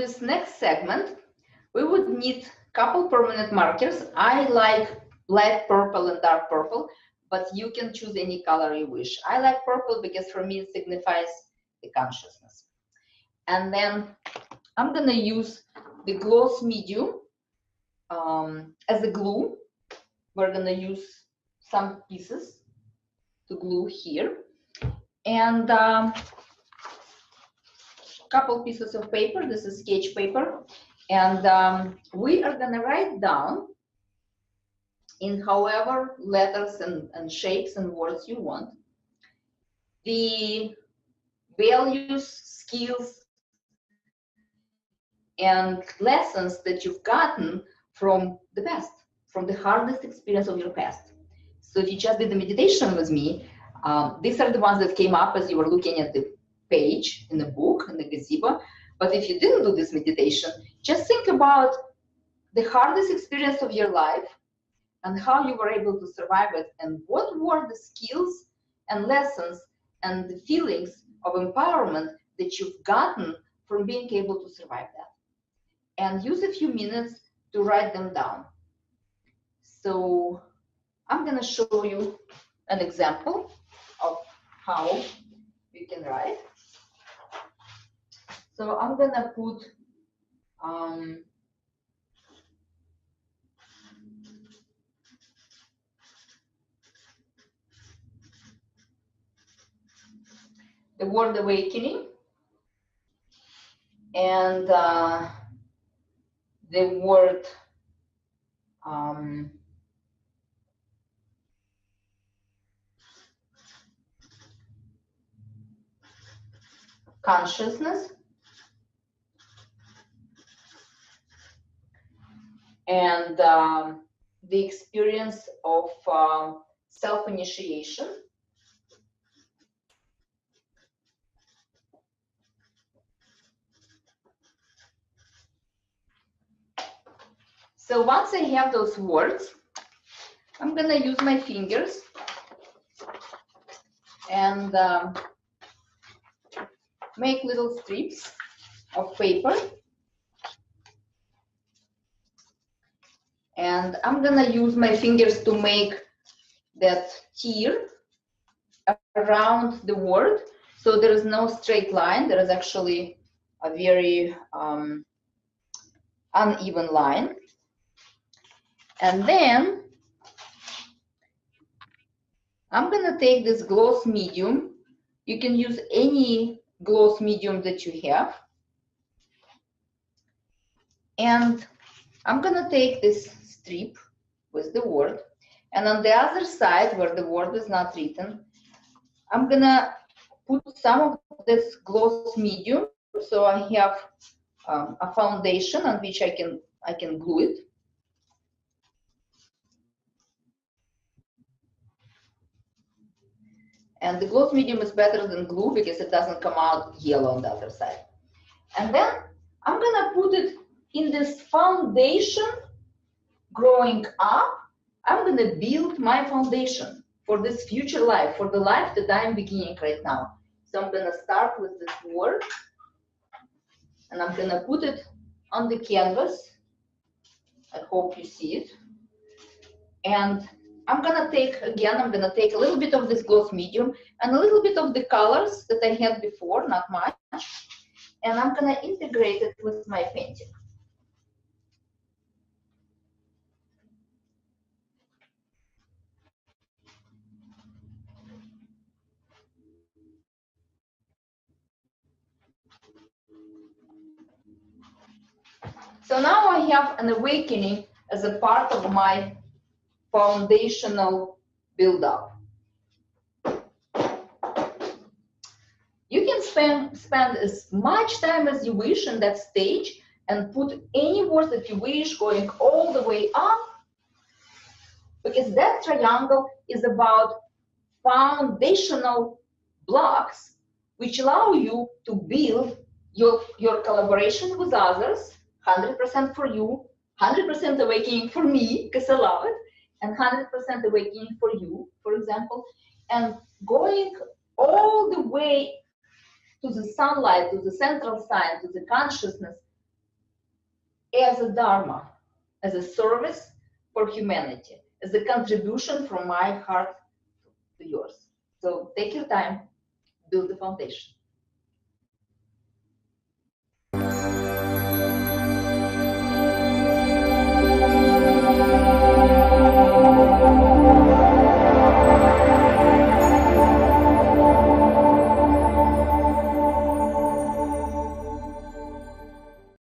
this next segment, we would need a couple permanent markers. I like light purple and dark purple, but you can choose any color you wish. I like purple because for me it signifies the consciousness. And then I'm gonna use the gloss medium as a glue. We're gonna use some pieces to glue here, and couple pieces of paper. This is sketch paper, and we are gonna write down in however letters and shapes and words you want the values, skills, and lessons that you've gotten from the past, from the hardest experience of your past. So if you just did the meditation with me, these are the ones that came up as you were looking at the page in the book, in the gazebo. But if you didn't do this meditation, just think about the hardest experience of your life and how you were able to survive it, and what were the skills and lessons and the feelings of empowerment that you've gotten from being able to survive that. And use a few minutes to write them down. So I'm going to show you an example of how you can write. So I'm going to put the word awakening and the word consciousness, and the experience of self-initiation. So once I have those words, I'm going to use my fingers and make little strips of paper. And I'm going to use my fingers to make that tear around the word. So there is no straight line. There is actually a very uneven line. And then I'm going to take this gloss medium. You can use any gloss medium that you have. And I'm going to take this strip with the word. And on the other side, where the word is not written, I'm going to put some of this gloss medium. So I have a foundation on which I can glue it. And the gloss medium is better than glue because it doesn't come out yellow on the other side. And then I'm going to put it in this foundation. Growing up, I'm going to build my foundation for this future life, for the life that I'm beginning right now. So I'm going to start with this word, and I'm going to put it on the canvas. I hope you see it. And I'm going to take a little bit of this gloss medium and a little bit of the colors that I had before, not much, and I'm going to integrate it with my painting. So now I have an awakening as a part of my foundational build-up. You can spend as much time as you wish in that stage and put any words that you wish going all the way up, because that triangle is about foundational blocks which allow you to build your collaboration with others, 100% for you, 100% awakening for me, because I love it, and 100% awakening for you, for example, and going all the way to the sunlight, to the central sign, to the consciousness, as a dharma, as a service for humanity, as a contribution from my heart to yours. So take your time, build the foundation.